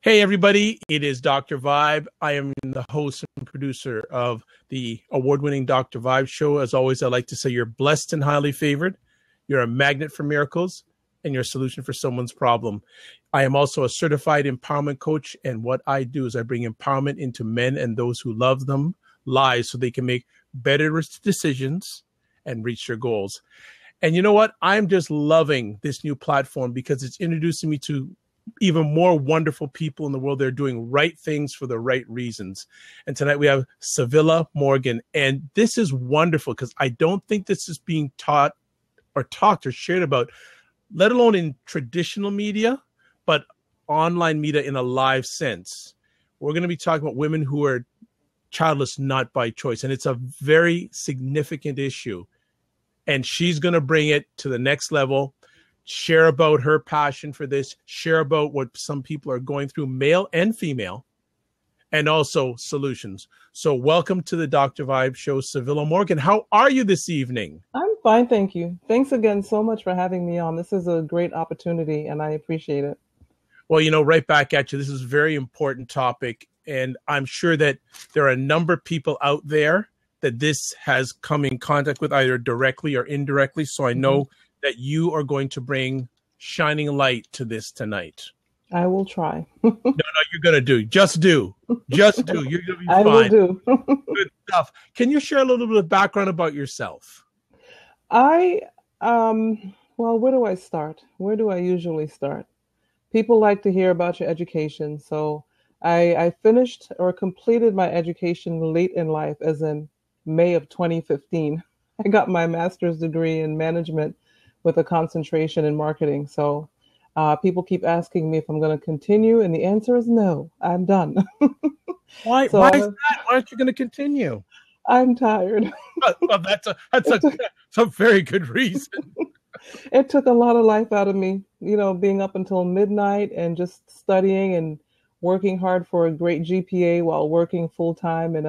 Hey, everybody, it is Dr. Vibe. I am the host and producer of the award-winning Dr. Vibe show. As always, I like to say you're blessed and highly favored. You're a magnet for miracles and you're a solution for someone's problem. I am also a certified empowerment coach, and what I do is I bring empowerment into men and those who love them lives so they can make better decisions and reach their goals. And you know what? I'm just loving this new platform because it's introducing me to even more wonderful people in the world. They're doing right things for the right reasons. And tonight we have Civilla Morgan. And this is wonderful because I don't think this is being taught or talked or shared about, let alone in traditional media, but online media in a live sense. We're going to be talking about women who are childless, not by choice. And it's a very significant issue. And she's going to bring it to the next level, share about her passion for this, share about what some people are going through, male and female, and also solutions. So welcome to the Dr. Vibe show, Civilla Morgan. How are you this evening? I'm fine, thank you. Thanks again so much for having me on. This is a great opportunity, and I appreciate it. Well, you know, right back at you. This is a very important topic, and I'm sure that there are a number of people out there that this has come in contact with either directly or indirectly. So I know that you are going to bring shining light to this tonight. I will try. No, you're going to do. Just do. Just do. You're going to be fine. I will do. Good stuff. Can you share a little bit of background about yourself? Well, where do I start? Where do I usually start? People like to hear about your education. So I finished or completed my education late in life, as in May of 2015. I got my master's degree in management with a concentration in marketing. So people keep asking me if I'm going to continue, and the answer is no. I'm done. Why is that? Why aren't you going to continue? I'm tired. Well, that's a very good reason. It took a lot of life out of me, you know, being up until midnight and just studying and working hard for a great GPA while working full time. And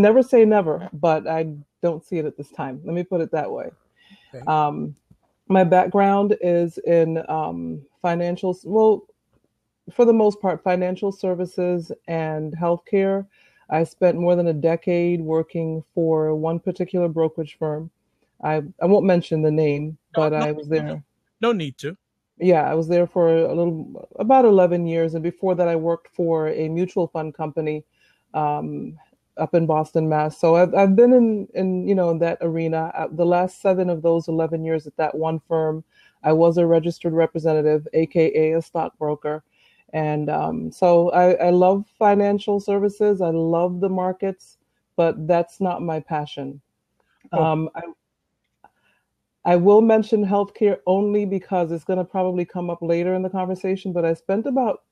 never say never, but I don't see it at this time. Let me put it that way. Okay. My background is in financial, well, for the most part, financial services and healthcare. I spent more than a decade working for one particular brokerage firm. I won't mention the name, but I was there. No need to. Yeah, I was there for about 11 years. And before that, I worked for a mutual fund company up in Boston, Mass. So I've been in that arena. The last 7 of those 11 years at that one firm, I was a registered representative, AKA a stockbroker. And so I love financial services. I love the markets, but that's not my passion. I will mention healthcare only because it's going to probably come up later in the conversation, but I spent about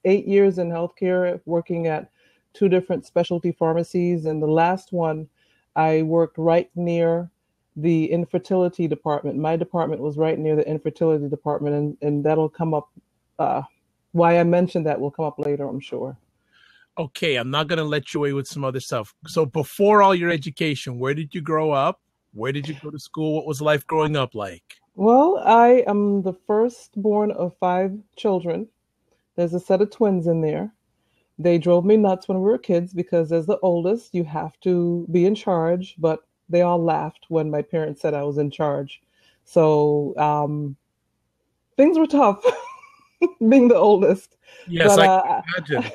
8 years in healthcare working at 2 different specialty pharmacies. And the last one, I worked right near the infertility department. My department was right near the infertility department, and that'll come up. Why I mentioned that will come up later, I'm sure. Okay, I'm not going to let you away with some other stuff. So before all your education, where did you grow up? Where did you go to school? What was life growing up like? Well, I am the firstborn of 5 children. There's a set of twins in there. They drove me nuts when we were kids because as the oldest, you have to be in charge, but they all laughed when my parents said I was in charge. So things were tough being the oldest. Yes, but, I can imagine.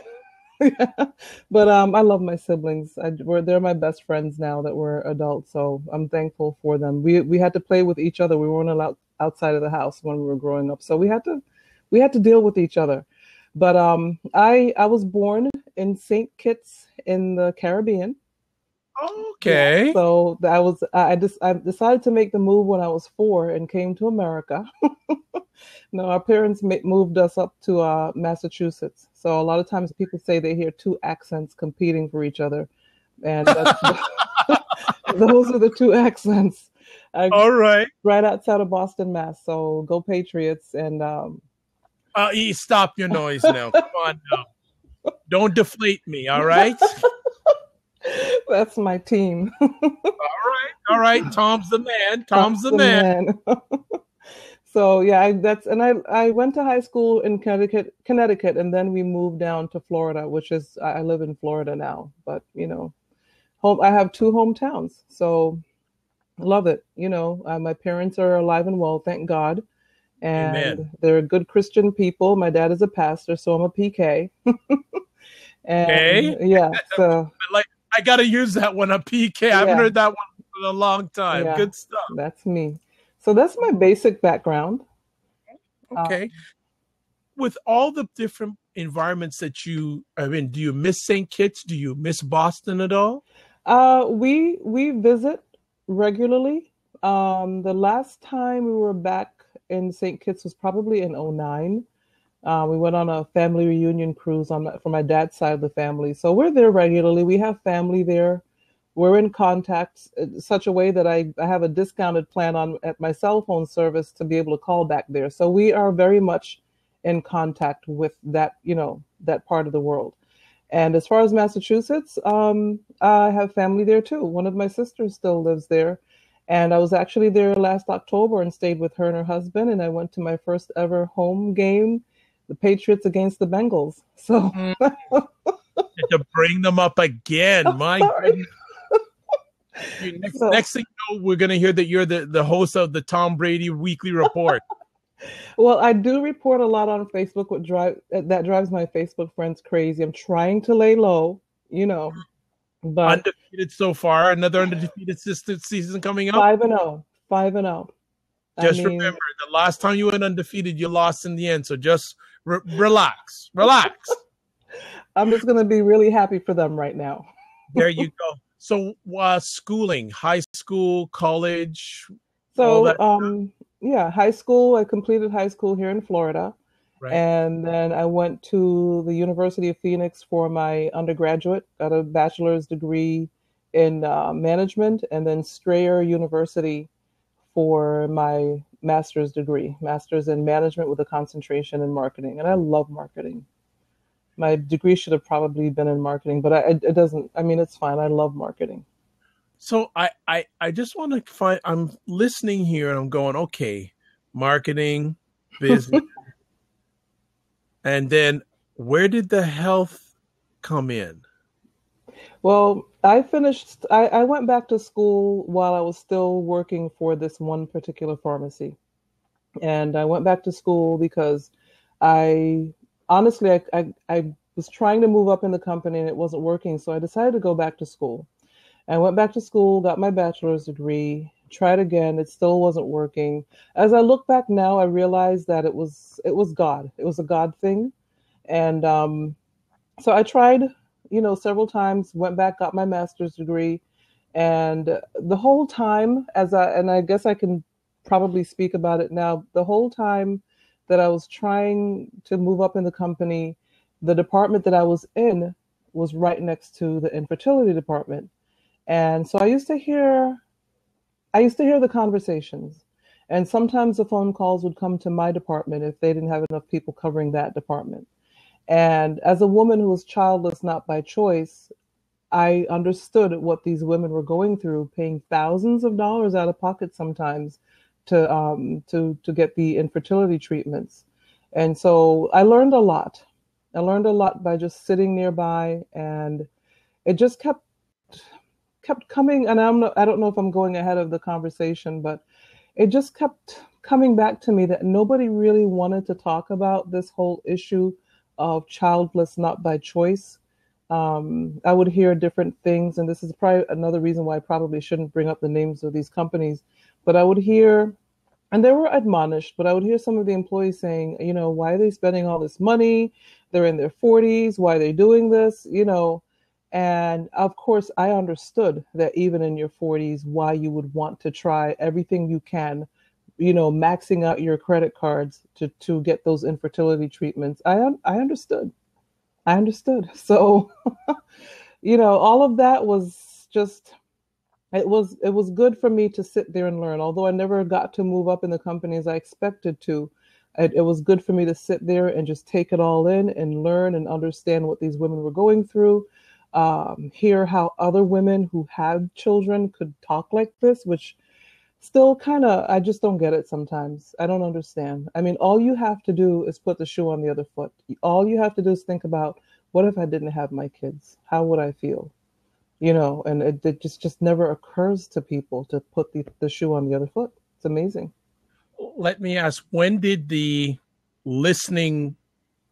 Yeah. But I love my siblings. They're my best friends now that we're adults, so I'm thankful for them. We had to play with each other. We weren't allowed outside of the house when we were growing up, so we had to deal with each other. But I was born in St. Kitts in the Caribbean. Okay. Yeah, so I decided to make the move when I was 4 and came to America. No, our parents moved us up to Massachusetts. So a lot of times people say they hear 2 accents competing for each other, and those are the 2 accents. All right. Right outside of Boston, Mass. So go Patriots! And stop your noise now. Come on now. Don't deflate me. All right. That's my team. All right. Tom's the man. So yeah, I went to high school in Connecticut, and then we moved down to Florida, which is I live in Florida now. But home I have two hometowns, so love it. My parents are alive and well, thank God, Amen. and they're good Christian people. My dad is a pastor, so I'm a PK, and Okay. yeah, so I got to use that one, a PK. I haven't yeah, heard that one in a long time. yeah, Good stuff. that's me. So that's my basic background. Okay. With all the different environments that I mean, do you miss St. Kitts? Do you miss Boston at all? We visit regularly. The last time we were back in St. Kitts was probably in '09. We went on a family reunion cruise for my dad's side of the family. So we're there regularly. We have family there. We're in contact in such a way that I have a discounted plan on at my cell phone service to be able to call back there. So we are very much in contact with that part of the world. And as far as Massachusetts, I have family there too. One of my sisters still lives there. And I was actually there last October and stayed with her and her husband. And I went to my first ever home game, the Patriots against the Bengals. So, To bring them up again. My sorry. goodness. Next thing you know, we're going to hear that you're the host of the Tom Brady Weekly Report. Well, I do report a lot on Facebook. That drives my Facebook friends crazy. I'm trying to lay low, but Undefeated so far. Another undefeated season coming up. 5-0, 5-0. Just remember, the last time you went undefeated, you lost in the end. So just relax. I'm just going to be really happy for them right now. There you go. So schooling, high school, college. So, yeah, high school. I completed high school here in Florida. Right. And then I went to the University of Phoenix for my undergraduate, got a bachelor's degree in management, and then Strayer University for my master's degree, master's in management with a concentration in marketing. And I love marketing. My degree should have probably been in marketing, but it doesn't. I mean, it's fine. I love marketing. So I just want to find, I'm listening here and I'm going, okay, marketing, business. And then where did the health come in? Well, I went back to school while I was still working for this one particular pharmacy. And I went back to school because I honestly, I was trying to move up in the company and it wasn't working. So I decided to go back to school. I went back to school, got my bachelor's degree, tried again. It still wasn't working. As I look back now, I realized that it was God. It was a God thing. And so I tried, several times, went back, got my master's degree. And the whole time, and I guess I can probably speak about it now, the whole time that I was trying to move up in the company, the department that I was in was right next to the infertility department. And so I used to hear the conversations, and sometimes the phone calls would come to my department if they didn't have enough people covering that department. And as a woman who was childless, not by choice, I understood what these women were going through, paying thousands of dollars out of pocket sometimes to get the infertility treatments. And so I learned a lot. I learned a lot by just sitting nearby, and it just kept coming. And I don't know if I'm going ahead of the conversation, but it just kept coming back to me that nobody really wanted to talk about this whole issue of childless not by choice. I would hear different things, and this is probably another reason why I probably shouldn't bring up the names of these companies, but I would hear, and they were admonished, but I would hear some of the employees saying, why are they spending all this money? They're in their 40s. Why are they doing this? And of course, I understood that even in your 40s, why you would want to try everything you can, maxing out your credit cards to get those infertility treatments. I understood. So, all of that was just, it was good for me to sit there and learn. Although I never got to move up in the company as I expected to, it was good for me to sit there and just take it all in and learn and understand what these women were going through. Hear how other women who had children could talk like this, which Still kind of, I just don't get it sometimes. I don't understand. I mean, all you have to do is put the shoe on the other foot. All you have to do is think about, what if I didn't have my kids? How would I feel? And it just never occurs to people to put the shoe on the other foot. It's amazing. Let me ask, when did the listening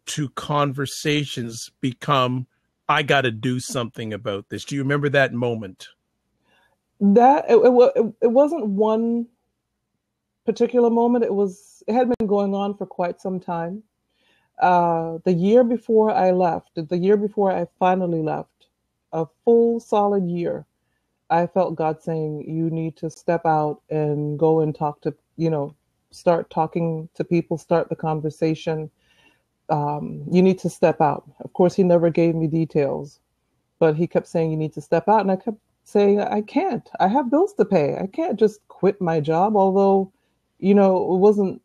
to conversations become, I got to do something about this? Do you remember that moment? It wasn't one particular moment. It had been going on for quite some time. The year before I left, the year before I finally left, a full solid year, I felt God saying, you need to step out and go and talk to, start talking to people, start the conversation. You need to step out. Of course, he never gave me details, but he kept saying, you need to step out. And I kept saying, I can't. I have bills to pay. I can't just quit my job, although, it wasn't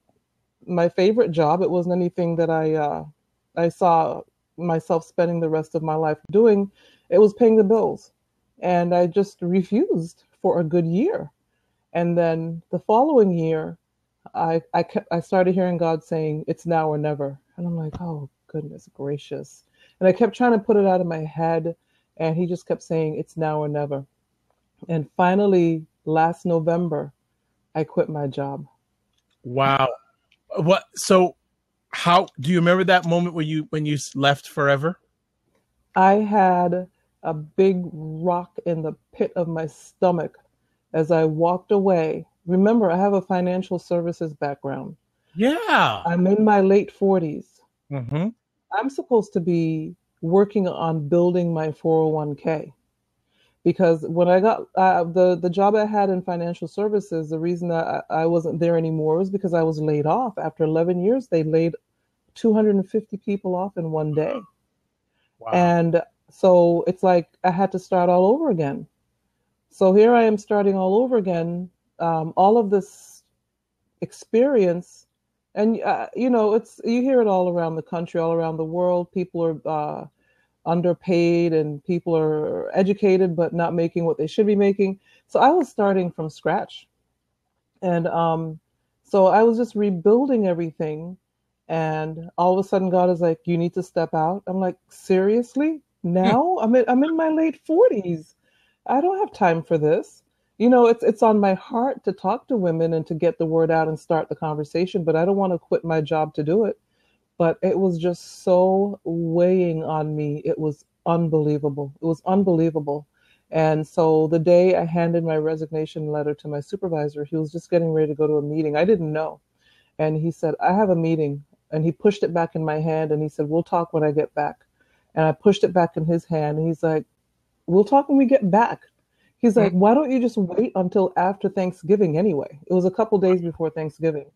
my favorite job. It wasn't anything that I saw myself spending the rest of my life doing. It was paying the bills. And I just refused for a good year. And then the following year, I started hearing God saying, it's now or never. And I'm like, oh, goodness gracious. And I kept trying to put it out of my head. And he just kept saying, it's now or never. And finally, last November, I quit my job. Wow. What? So how do you remember that moment when you left forever? I had a big rock in the pit of my stomach as I walked away. Remember, I have a financial services background. Yeah. I'm in my late 40s. Mm-hmm. I'm supposed to be working on building my 401k, because when I got the job I had in financial services, the reason that I wasn't there anymore was because I was laid off. After 11 years, they laid 250 people off in one day. Wow. And so it's like I had to start all over again. So here I am starting all over again. All of this experience, and you hear it all around the country, all around the world. People are underpaid, and people are educated but not making what they should be making. So I was starting from scratch, and so I was just rebuilding everything. And all of a sudden, God is like, "You need to step out." I'm like, "Seriously? Now? I'm in my late 40s. I don't have time for this." It's on my heart to talk to women and to get the word out and start the conversation, but I don't want to quit my job to do it. But it was just so weighing on me. It was unbelievable. It was unbelievable. And so the day I handed my resignation letter to my supervisor, he was just getting ready to go to a meeting. I didn't know. And he said, I have a meeting. And he pushed it back in my hand and he said, we'll talk when I get back. And I pushed it back in his hand and he's like, we'll talk when we get back. He's like, why don't you just wait until after Thanksgiving anyway? It was a couple days before Thanksgiving.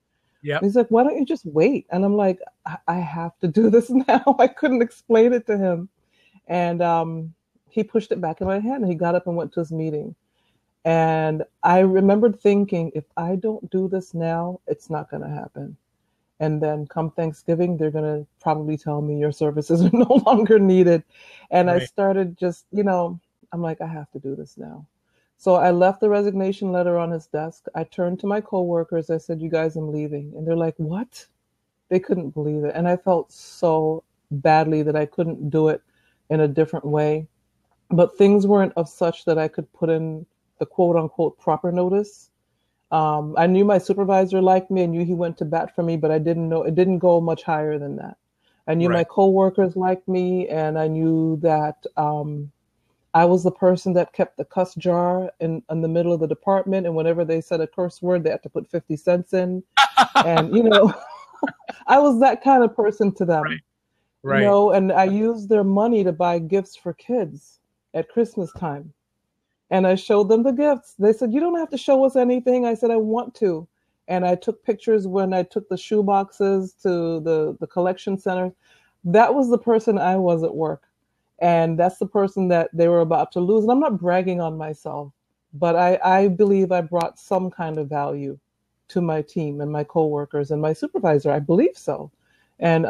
Yeah. He's like, why don't you just wait? And I'm like, I have to do this now. I couldn't explain it to him. And he pushed it back in my hand and he got up and went to his meeting. And I remembered thinking, if I don't do this now, it's not going to happen. And then come Thanksgiving, they're going to probably tell me your services are no longer needed. And right. I started just, I'm like, I have to do this now. So I left the resignation letter on his desk. I turned to my coworkers. I said, you guys, I'm leaving. And they're like, what? They couldn't believe it. And I felt so badly that I couldn't do it in a different way. But things weren't of such that I could put in the quote unquote proper notice. I knew my supervisor liked me. I knew he went to bat for me, but I didn't know it didn't go much higher than that. I knew my coworkers liked me, and I knew that I was the person that kept the cuss jar in the middle of the department, and whenever they said a curse word, they had to put 50 cents in. And, I was that kind of person to them, right. And I used their money to buy gifts for kids at Christmas time. And I showed them the gifts. They said, you don't have to show us anything. I said, I want to. And I took pictures when I took the shoe boxes to the collection center. That was the person I was at work. And that's the person that they were about to lose. And I'm not bragging on myself, but I believe I brought some kind of value to my team and my coworkers and my supervisor. I believe so. And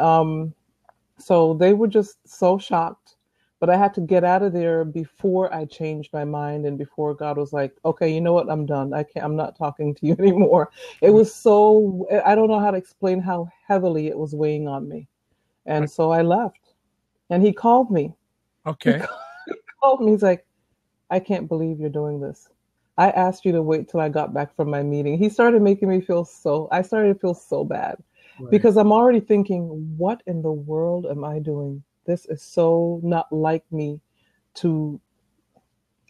so they were just so shocked. But I had to get out of there before I changed my mind and before God was like, okay, you know what? I'm done. I'm not talking to you anymore. It was so, I don't know how to explain how heavily it was weighing on me. And so I left. And he called me. He Okay. called me. He's like, I can't believe you're doing this. I asked you to wait till I got back from my meeting. He started making me I started to feel so bad Right. because I'm already thinking, what in the world am I doing? This is so not like me to,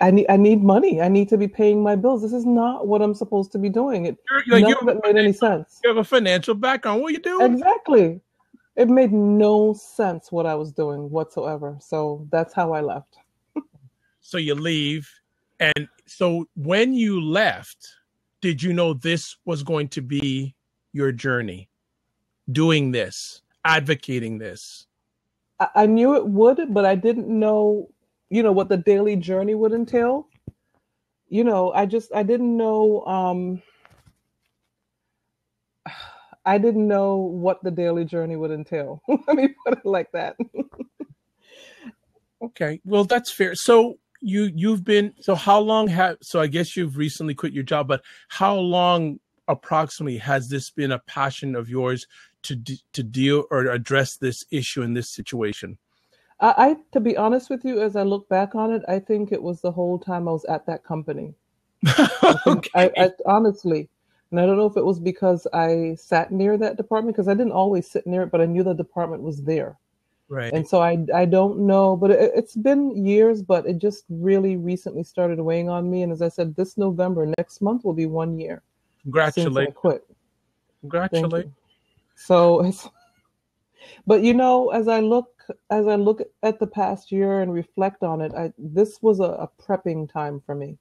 I need money. I need to be paying my bills. This is not what I'm supposed to be doing. Like None of it made any sense. you have a financial background. What are you doing? Exactly. It made no sense what I was doing whatsoever. So that's how I left. So you leave. And so when you left, did you know this was going to be your journey? Doing this, advocating this? I knew it would, but I didn't know, what the daily journey would entail. I didn't know, I didn't know what the daily journey would entail. Let me put it like that. Okay. Well, that's fair. So you've been, so how long have, so I guess you've recently quit your job, but how long approximately has this been a passion of yours to deal or address this issue in this situation? To be honest with you, as I look back on it, I think it was the whole time I was at that company. I think Okay. I honestly, and I don't know if it was because I sat near that department because I didn't always sit near it, but I knew the department was there. And Right. so I don't know, but it's been years, but it just really recently started weighing on me. And as I said, this November, next month will be 1 year since I Congratulations. quit. Thank Congratulations. you. So it's, but as I look at the past year and reflect on it, this was a prepping time for me.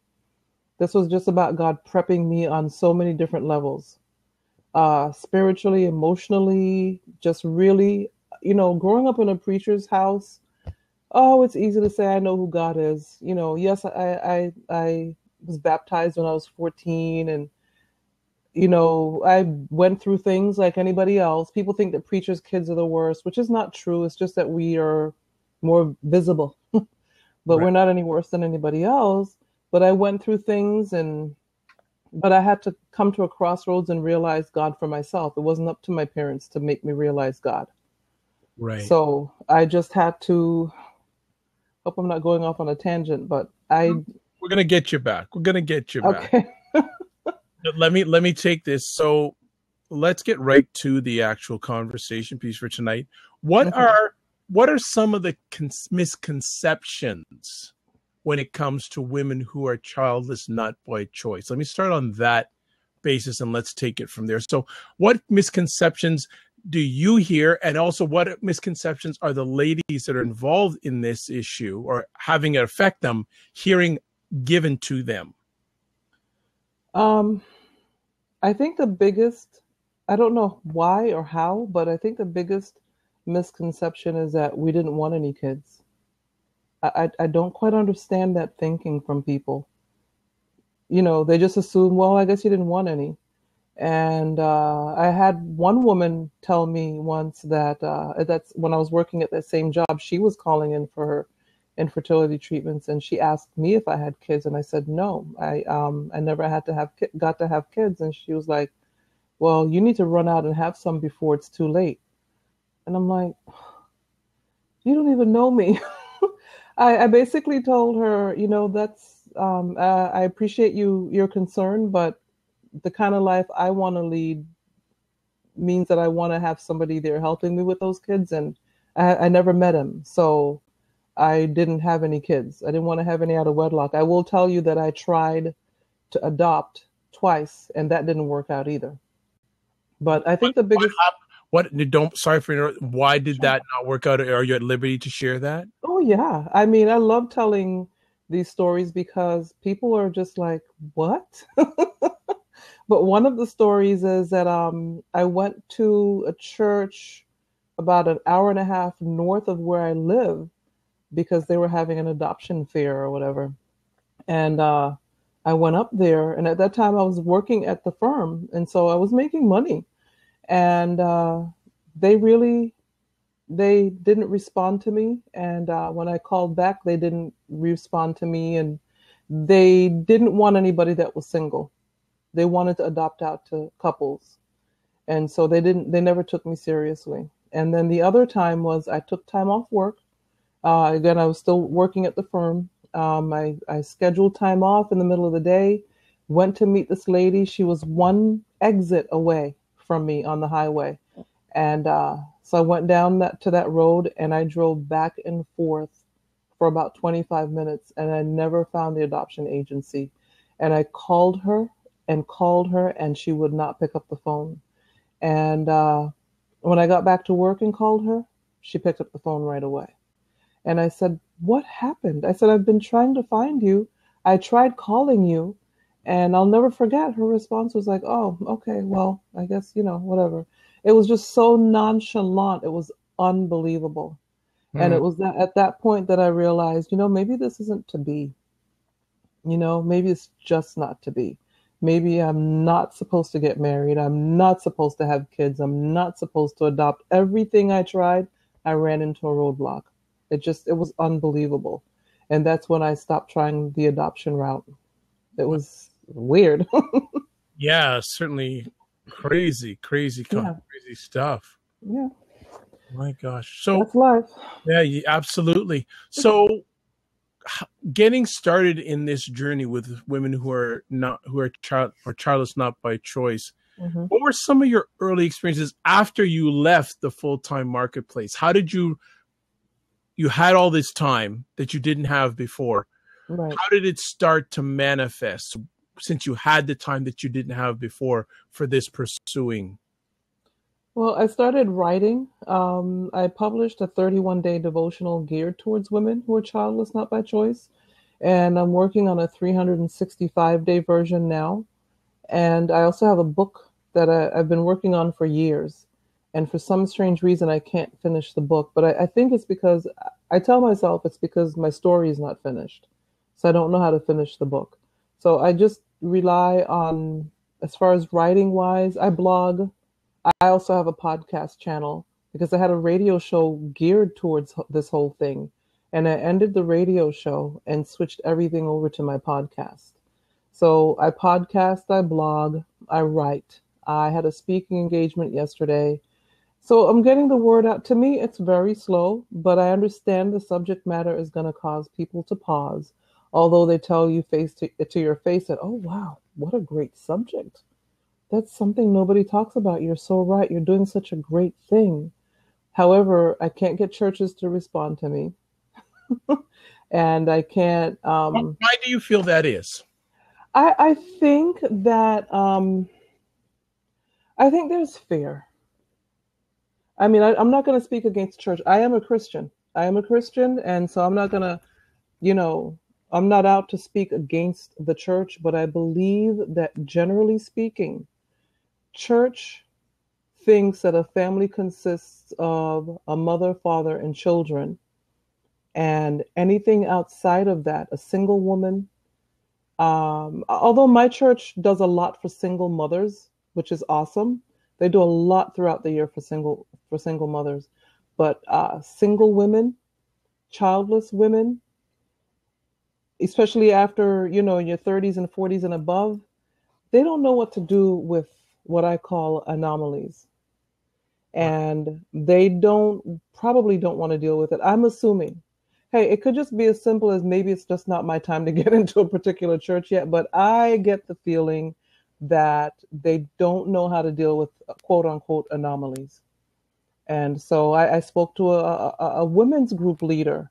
This was just about God prepping me on so many different levels, spiritually, emotionally, just really, growing up in a preacher's house. Oh, it's easy to say I know who God is. Yes, I was baptized when I was 14, and I went through things like anybody else. People think that preachers' kids are the worst, which is not true. It's just that we are more visible, but Right. we're not any worse than anybody else. But I went through things, but I had to come to a crossroads and realize God for myself. It wasn't up to my parents to make me realize God. Right. So I just had to, hope I'm not going off on a tangent, but We're gonna get you back. We're gonna get you back. okay. Let me take this. So let's get right to the actual conversation piece for tonight. What Okay. are some of the misconceptions when it comes to women who are childless not by choice? Let me start on that basis and let's take it from there. So what misconceptions do you hear, and also what misconceptions are the ladies that are involved in this issue or having it affect them hearing given to them? Um, I think the biggest, I don't know why or how, but I think the biggest misconception is that we didn't want any kids. I don't quite understand that thinking from people. They just assume, well, I guess you didn't want any. And I had one woman tell me once that that's when I was working at that same job, she was calling in for her infertility treatments, and she asked me if I had kids, and I said no, I never had to got to have kids, and she was like, well, you need to run out and have some before it's too late. And I'm like, you don't even know me. I basically told her, that's I appreciate your concern, but the kind of life I want to lead means that I want to have somebody there helping me with those kids. And I never met him. So I didn't have any kids. I didn't want to have any out of wedlock. I will tell you that I tried to adopt twice, and that didn't work out either. But I think the biggest. Don't, sorry for interrupting. Why did Sure. that not work out? Are you at liberty to share that? Oh, yeah. I mean, I love telling these stories because people are just like, what? But one of the stories is that I went to a church about an hour and a half north of where I live because they were having an adoption fair or whatever. And I went up there, and at that time I was working at the firm, and so I was making money. And they really they didn't respond to me. And when I called back, they didn't respond to me. And they didn't want anybody that was single. They wanted to adopt out to couples. And so they never took me seriously. And then the other time was I took time off work. Again, I was still working at the firm. I scheduled time off in the middle of the day, went to meet this lady. She was one exit away from me on the highway. And so I went down to that road and I drove back and forth for about 25 minutes and I never found the adoption agency. And I called her and she would not pick up the phone. And when I got back to work and called her, she picked up the phone right away. And I said, "What happened?" I said, "I've been trying to find you. I tried calling you." And I'll never forget her response was like, "Oh, okay, well, I guess, whatever." It was just so nonchalant. It was unbelievable. And it was at that point that I realized, maybe this isn't to be. Maybe it's just not to be. Maybe I'm not supposed to get married. I'm not supposed to have kids. I'm not supposed to adopt. Everything I tried, I ran into a roadblock. It was unbelievable. And that's when I stopped trying the adoption route. It was weird. Yeah, certainly crazy, crazy, Yeah. crazy stuff. Yeah. My gosh. So, That's life. yeah, absolutely. So, getting started in this journey with women who are childless not by choice, Mm-hmm. what were some of your early experiences after you left the full-time marketplace? How did you had all this time that you didn't have before? Right. How did it start to manifest since you had the time that you didn't have before for this pursuing? Well, I started writing. I published a 31-day devotional geared towards women who are childless not by choice. And I'm working on a 365-day version now. And I also have a book that I've been working on for years. And for some strange reason, I can't finish the book. But I think it's because I tell myself it's because my story is not finished. So I don't know how to finish the book. So I just rely on, as far as writing wise, I blog. I also have a podcast channel because I had a radio show geared towards this whole thing. And I ended the radio show and switched everything over to my podcast. So I podcast, I blog, I write. I had a speaking engagement yesterday. So I'm getting the word out. To me, it's very slow, but I understand the subject matter is going to cause people to pause, although they tell you to your face that, "Oh, wow, what a great subject. That's something nobody talks about. You're so right. You're doing such a great thing." However, I can't get churches to respond to me. And I can't. Why do you feel that is? I think that I think there's fear. I mean, I'm not going to speak against church. I am a Christian. And so I'm not going to, I'm not out to speak against the church, but I believe that generally speaking, church thinks that a family consists of a mother, father, and children. And anything outside of that, a single woman, although my church does a lot for single mothers, which is awesome. They do a lot throughout the year for single mothers, but single women, childless women, especially after your 30s and 40s and above, they don't know what to do with what I call anomalies, and they probably don't want to deal with it. I'm assuming. Hey, it could just be as simple as maybe it's just not my time to get into a particular church yet, but I get the feeling that they don't know how to deal with quote unquote anomalies. And so I spoke to a women's group leader.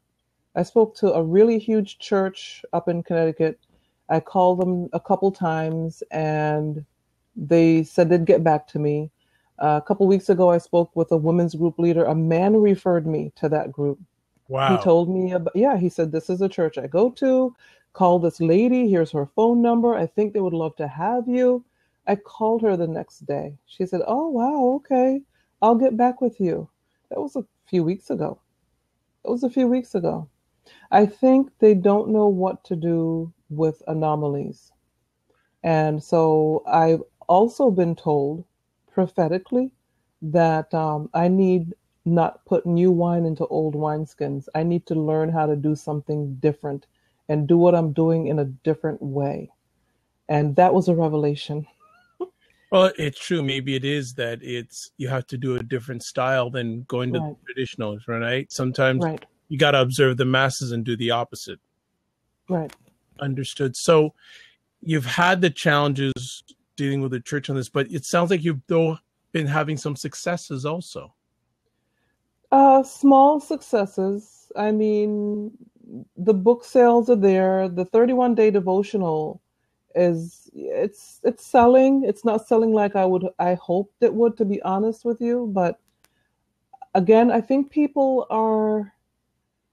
I spoke to a really huge church up in Connecticut. I called them a couple times and they said they'd get back to me. A couple weeks ago, I spoke with a women's group leader. A man referred me to that group. Wow. He told me, he said, "This is a church I go to. Call this lady. Here's her phone number. I think they would love to have you." I called her the next day. She said, "Oh, wow, okay. I'll get back with you." That was a few weeks ago. I think they don't know what to do with anomalies. And so I've also been told prophetically that I need not put new wine into old wineskins. I need to learn how to do something different and do what I'm doing in a different way. And that was a revelation. Well, it's true. Maybe it is that it's you have to do a different style than going to the Right, traditionals, right? Sometimes right, you got to observe the masses and do the opposite. right. Understood. So you've had the challenges dealing with the church on this, but it sounds like you've though been having some successes also. Small successes. I mean, the book sales are there. The 31-day devotional is it's selling. It's not selling like I hoped it would, to be honest with you. But again, I think people are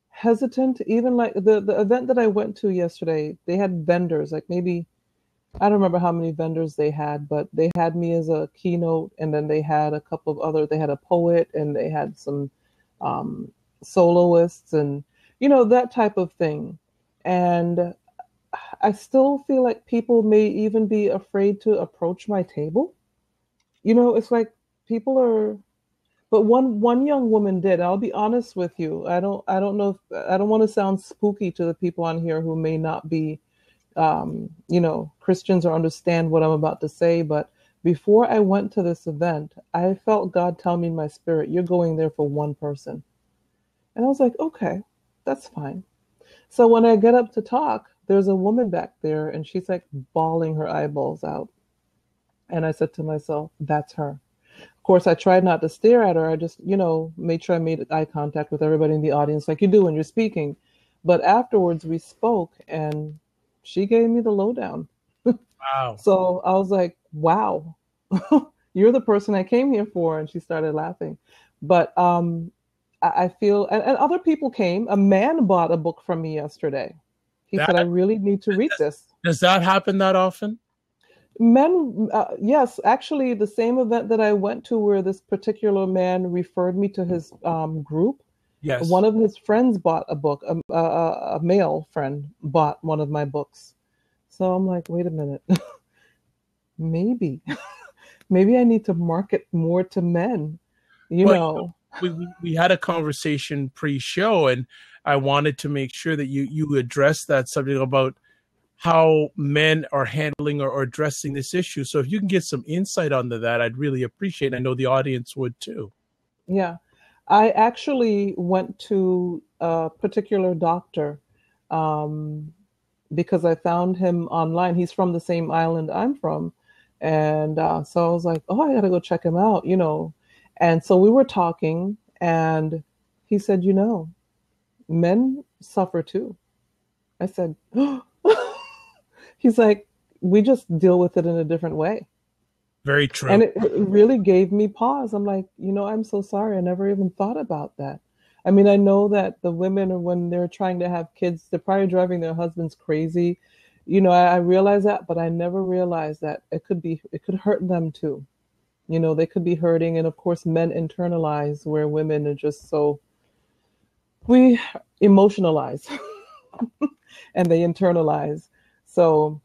hesitant. Even like the event that I went to yesterday, they had vendors, like maybe I don't remember how many vendors they had, but they had me as a keynote, and then they had a couple of other. They had a poet, and they had some um, soloists, and that type of thing. And I still feel like people may even be afraid to approach my table. It's like people are. But one young woman did. I'll be honest with you. I don't know if I don't want to sound spooky to the people on here who may not be Christians or understand what I'm about to say. But before I went to this event, I felt God tell me in my spirit, you're going there for one person. And I was like, okay, that's fine. So when I get up to talk, there's a woman back there and she's like bawling her eyeballs out. And I said to myself, that's her. Of course, I tried not to stare at her. I just, made sure I made eye contact with everybody in the audience like you do when you're speaking. But afterwards we spoke and she gave me the lowdown. Wow. So I was like, wow, you're the person I came here for. And she started laughing. But I feel, and other people came. A man bought a book from me yesterday. He That said, I really need to read this. does that happen that often? Men, yes, actually, the same event that I went to where this particular man referred me to his group, Yes. one of his friends bought a book. A male friend bought one of my books. So I'm like, wait a minute, maybe, maybe I need to market more to men, you Well, know. we had a conversation pre-show, and I wanted to make sure that you address that subject about how men are handling or addressing this issue. So if you can get some insight onto that, I'd really appreciate it. I know the audience would too. Yeah. I actually went to a particular doctor um, because I found him online. He's from the same island I'm from. And so I was like, oh, I got to go check him out. And so we were talking, and he said, men suffer too. I said, he's like, we just deal with it in a different way. Very true. And it really gave me pause. I'm like, I'm so sorry. I never even thought about that. I mean, I know that the women, when they're trying to have kids, they're probably driving their husbands crazy. I realize that, but I never realized that it could hurt them too. They could be hurting. And of course, men internalize where women are just we emotionalize and they internalize. So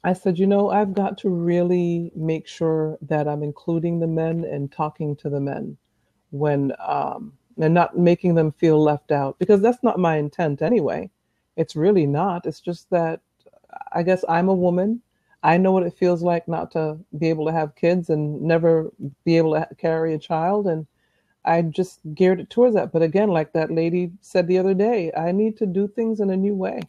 I said, I've got to really make sure that I'm including the men and talking to the men when, and not making them feel left out, because that's not my intent anyway. It's really not. It's just that I guess I'm a woman. I know what it feels like not to be able to have kids and never be able to carry a child. And I just geared it towards that. But again, like that lady said the other day, I need to do things in a new way.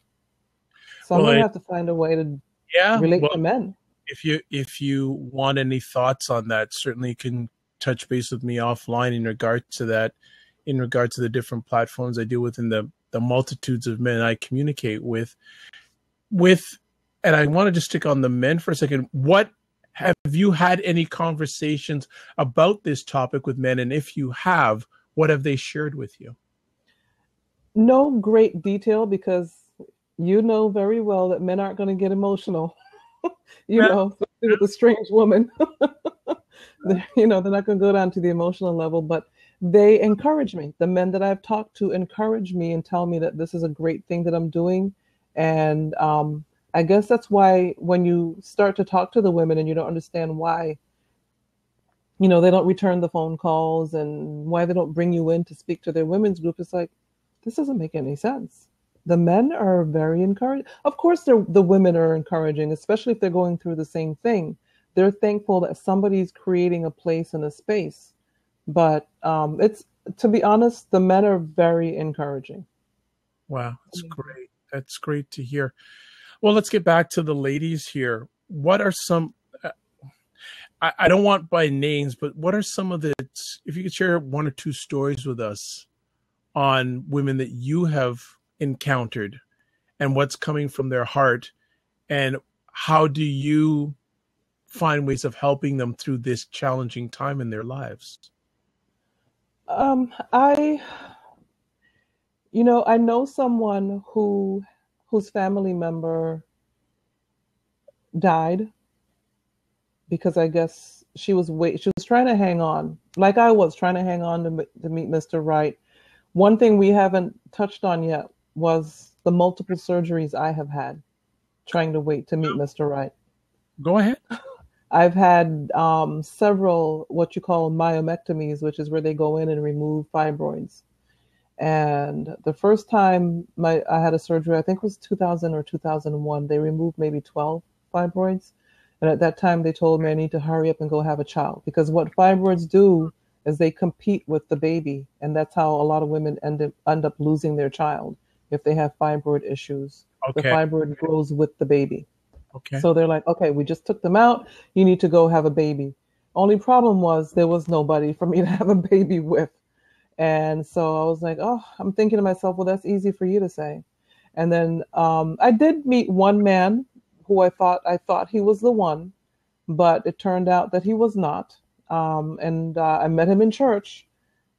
So I'm Well, going to have to find a way to yeah. relate Well, to men. if you want any thoughts on that, certainly you can touch base with me offline in regard to that, in regard to the different platforms I deal with and the multitudes of men I communicate with. And I want to just stick on the men for a second. What have you had any conversations about this topic with men? And if you have, what have they shared with you? No great detail, because you know very well that men aren't going to get emotional, Yeah. especially with a strange woman. They're not going to go down to the emotional level, but they encourage me. The men that I've talked to encourage me and tell me that this is a great thing that I'm doing. And I guess that's why when you start to talk to the women and you don't understand why they don't return the phone calls, and why they don't bring you in to speak to their women's group. It's like, this doesn't make any sense. The men are very encouraging. Of course, the women are encouraging, especially if they're going through the same thing. They're thankful that somebody's creating a place and a space. But it's, to be honest, the men are very encouraging. Wow, that's great. That's great to hear. Well, let's get back to the ladies here. What are some, I don't want by names, but what are some of the, if you could share one or two stories with us on women that you have encountered and what's coming from their heart, and how do you find ways of helping them through this challenging time in their lives? I, I know someone whose family member died because I guess she was trying to hang on, like I was trying to hang on to meet Mr. Right. One thing we haven't touched on yet was the multiple surgeries I have had trying to wait to meet Mr. Right. Go ahead. I've had several what you call myomectomies, which is where they go in and remove fibroids. And the first time I had a surgery, I think it was 2000 or 2001, they removed maybe 12 fibroids. And at that time, they told me I need to hurry up and go have a child, because what fibroids do is they compete with the baby. And that's how a lot of women end up losing their child if they have fibroid issues. Okay. The fibroid grows with the baby. Okay. So they're like, okay, we just took them out. You need to go have a baby. Only problem was there was nobody for me to have a baby with. And so I was like, oh, I'm thinking to myself, well, that's easy for you to say. And then I did meet one man who I thought he was the one, but it turned out that he was not. And I met him in church,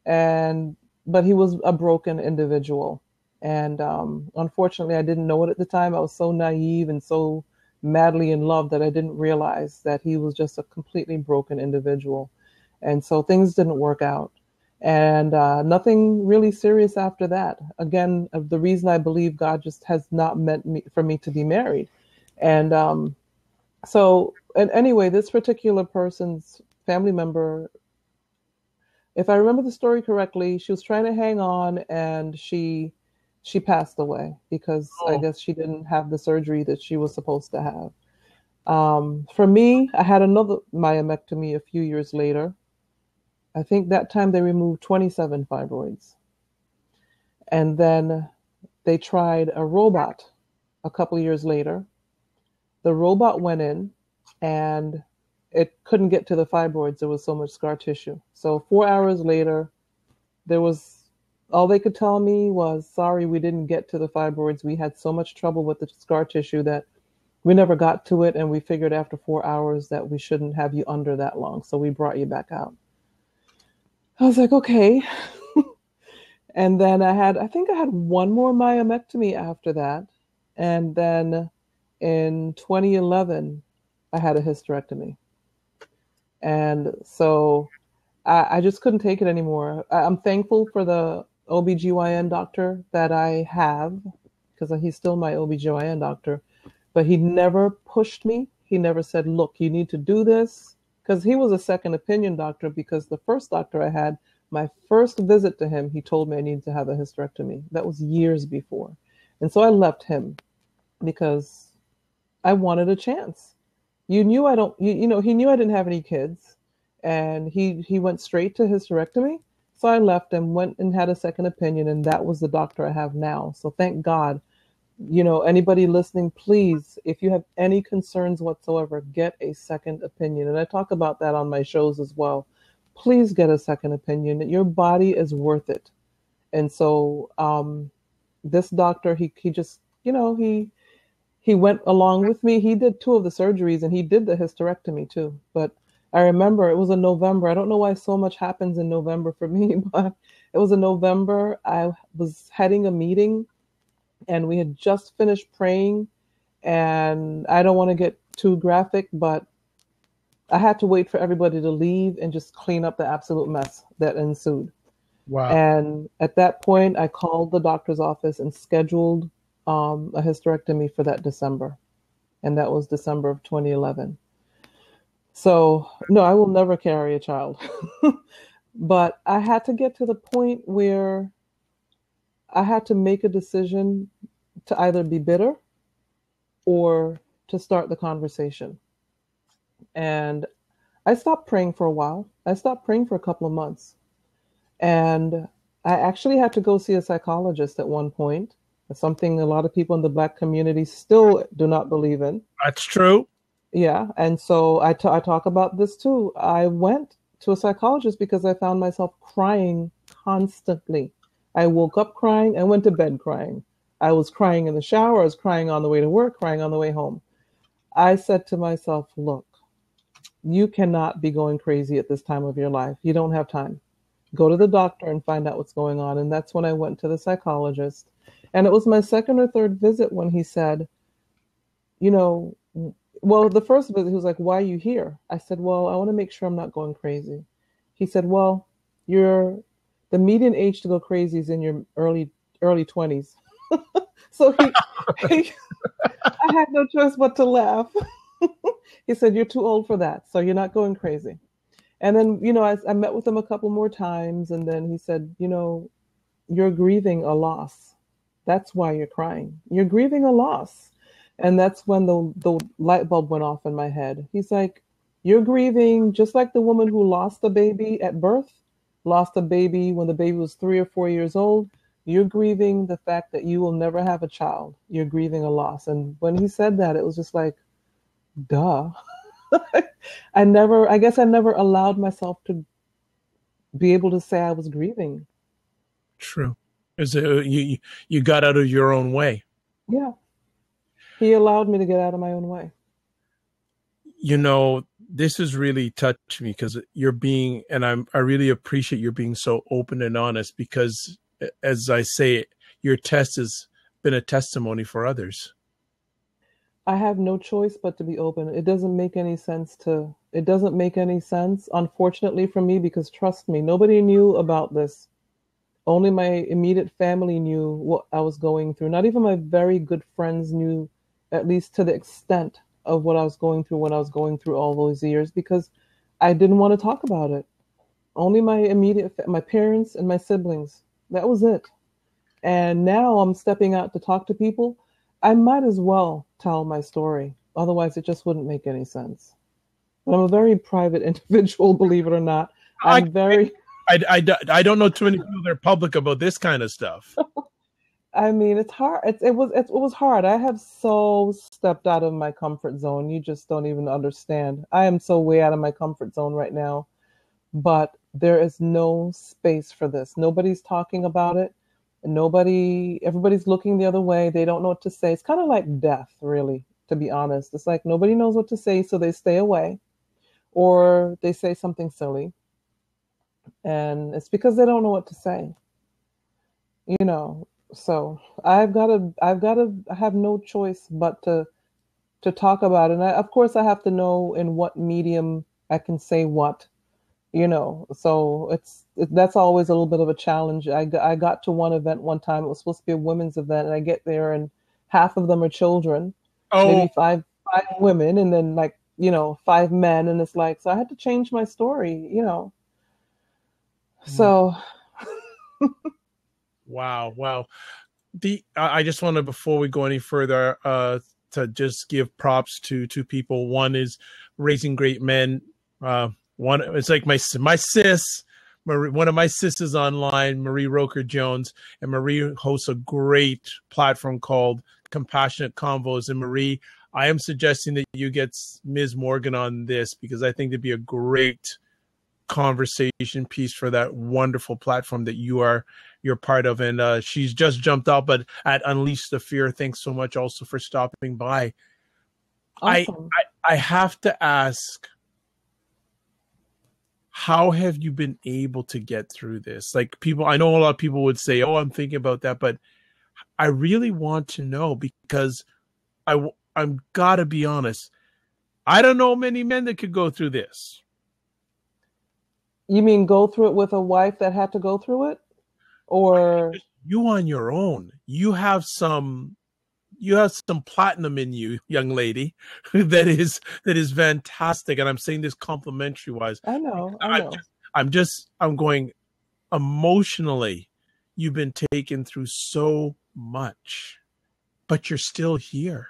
but he was a broken individual. And unfortunately, I didn't know it at the time. I was so naive and so madly in love that I didn't realize that he was just a completely broken individual. And so things didn't work out. And nothing really serious after that. Again, the reason I believe God just has not meant for me to be married. And and anyway, this particular person's family member, if I remember the story correctly, she was trying to hang on, and she passed away because I guess she didn't have the surgery that she was supposed to have. For me, I had another myomectomy a few years later. I think that time they removed 27 fibroids. And then they tried a robot a couple of years later. The robot went in and it couldn't get to the fibroids. There was so much scar tissue. So 4 hours later, all they could tell me was, sorry, we didn't get to the fibroids. We had so much trouble with the scar tissue that we never got to it. And we figured after 4 hours that we shouldn't have you under that long. So we brought you back out. I was like, okay. And then I think I had one more myomectomy after that. And then in 2011, I had a hysterectomy. And so I just couldn't take it anymore. I'm thankful for the OBGYN doctor that I have, because he's still my OBGYN doctor, but he never pushed me. He never said, look, you need to do this. Because he was a second opinion doctor, because the first doctor I had, my first visit to him, he told me I needed to have a hysterectomy. That was years before. And so I left him because I wanted a chance. He knew I didn't have any kids, and he went straight to hysterectomy. So I left him, went and had a second opinion, and that was the doctor I have now. So thank God. Anybody listening, please, if you have any concerns whatsoever, get a second opinion. And I talk about that on my shows as well. Please get a second opinion. Your body is worth it. And so this doctor, he just, he went along with me. He did 2 of the surgeries, and he did the hysterectomy too. But I remember it was in November. I don't know why so much happens in November for me, but it was in November. I was heading a meeting, and we had just finished praying, and I don't want to get too graphic, but I had to wait for everybody to leave and just clean up the absolute mess that ensued. Wow. And at that point, I called the doctor's office and scheduled a hysterectomy for that December. And that was December of 2011. So, no, I will never carry a child. But I had to get to the point where I had to make a decision to either be bitter or to start the conversation. And I stopped praying for a while. I stopped praying for a couple of months. And I actually had to go see a psychologist at one point, something a lot of people in the Black community still do not believe in. That's true. Yeah. And so I talk about this too. I went to a psychologist because I found myself crying constantly. I woke up crying. I went to bed crying. I was crying in the shower. I was crying on the way to work, crying on the way home. I said to myself, look, you cannot be going crazy at this time of your life. You don't have time. Go to the doctor and find out what's going on. And that's when I went to the psychologist. And it was my second or third visit when he said, you know, well, the first visit, he was like, why are you here? I said, well, I want to make sure I'm not going crazy. He said, well, the median age to go crazy is in your early 20s. So I had no choice but to laugh. He said, you're too old for that, so you're not going crazy. And then, I met with him a couple more times, and then he said, you're grieving a loss. That's why you're crying. You're grieving a loss. And that's when the light bulb went off in my head. He's like, you're grieving just like the woman who lost a baby at birth, lost a baby when the baby was 3 or 4 years old. You're grieving the fact that you will never have a child. You're grieving a loss. And when he said that, it was just like, duh. I guess I never allowed myself to be able to say I was grieving. True. You got out of your own way. Yeah. He allowed me to get out of my own way. This has really touched me because I really appreciate your being so open and honest because, as I say, your test has been a testimony for others. I have no choice but to be open. It doesn't make any sense, unfortunately, for me, because trust me, nobody knew about this. Only my immediate family knew what I was going through. Not even my very good friends knew, at least to the extent of what I was going through when I was going through all those years, because I didn't want to talk about it. Only my parents and my siblings. That was it. And now I'm stepping out to talk to people. I might as well tell my story. Otherwise, it just wouldn't make any sense. But I'm a very private individual, believe it or not. I don't know too many people that are public about this kind of stuff. I mean, it's hard. It was hard. I have so stepped out of my comfort zone. You just don't even understand. I am so way out of my comfort zone right now. But there is no space for this. Nobody's talking about it. Everybody's looking the other way. They don't know what to say. It's kind of like death, really, to be honest. It's like nobody knows what to say, so they stay away or they say something silly. And it's because they don't know what to say. So I have no choice but to talk about it. And of course I have to know in what medium I can say what. So that's always a little bit of a challenge. I got to one event one time. It was supposed to be a women's event, and I get there, and half of them are children, maybe five women, and then 5 men, and it's like, so I had to change my story, So. Wow. I just want to, before we go any further, to just give props to two people. One is Raising Great Men. One, it's like my sis, Marie, one of my sisters online, Marie Roker Jones, and Marie hosts a great platform called Compassionate Convos. And Marie, I am suggesting that you get Ms. Morgan on this because I think it'd be a great conversation piece for that wonderful platform that you're part of. And she's just jumped out, but at Unleash the Fear, thanks so much also for stopping by. Awesome. I have to ask, how have you been able to get through this? Like, I know a lot of people would say, oh, I'm thinking about that, but I really want to know because I'm gotta be honest. I don't know many men that could go through this. You mean go through it with a wife that had to go through it? Or you on your own? You have some you have some platinum in you, young lady. That is fantastic, and I'm saying this complimentary wise. I know, I I'm know. I'm going emotionally. You've been taken through so much, but you're still here.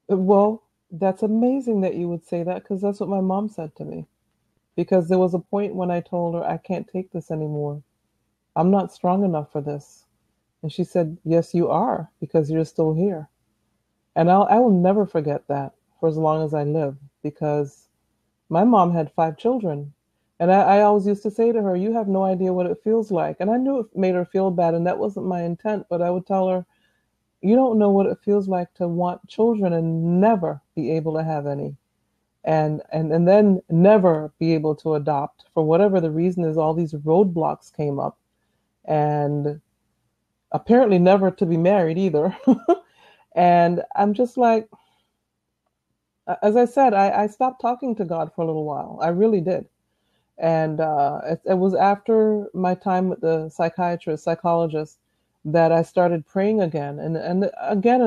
Well, that's amazing that you would say that because that's what my mom said to me. Because there was a point when I told her, I can't take this anymore. I'm not strong enough for this. And she said, yes, you are, because you're still here. And I will never forget that for as long as I live, because my mom had 5 children. And I always used to say to her, you have no idea what it feels like. And I knew it made her feel bad, and that wasn't my intent, but I would tell her, you don't know what it feels like to want children and never be able to have any. And then never be able to adopt for whatever the reason is. All these roadblocks came up, and apparently never to be married either. And I'm just like, as I said, I stopped talking to God for a little while. I really did. And it was after my time with the psychologist, that I started praying again. And again,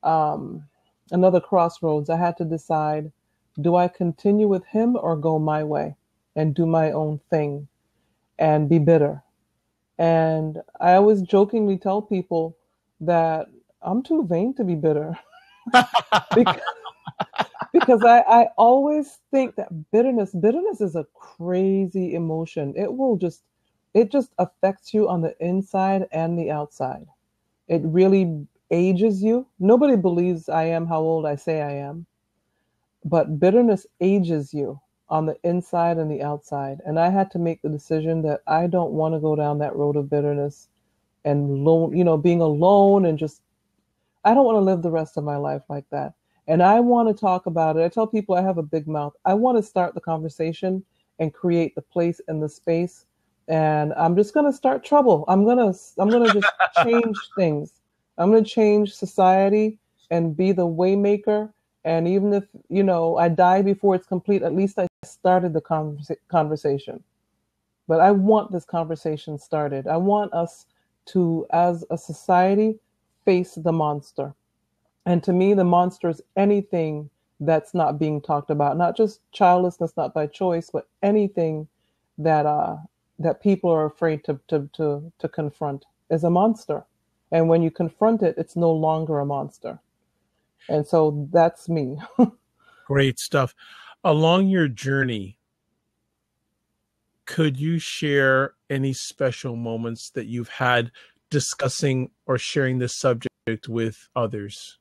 um, another crossroads. I had to decide, do I continue with him or go my way and do my own thing and be bitter? And I always jokingly tell people that I'm too vain to be bitter. because, because I always think that bitterness is a crazy emotion. It just affects you on the inside and the outside. It really ages you. Nobody believes I am how old I say I am, but bitterness ages you on the inside and the outside. And I had to make the decision that I don't want to go down that road of bitterness and being alone and just, I don't want to live the rest of my life like that. And I want to talk about it. I tell people I have a big mouth. I want to start the conversation and create the place and the space. And I'm just going to start trouble. I'm going to just change things. I'm going to change society and be the waymaker. And even if, I die before it's complete, at least I started the conversation. But I want this conversation started. I want us to, as a society, face the monster. And to me, the monster is anything that's not being talked about, not just childlessness, not by choice, but anything that that people are afraid to confront is a monster. And when you confront it, it's no longer a monster. And so that's me. Great stuff. Along your journey, could you share any special moments that you've had discussing or sharing this subject with others?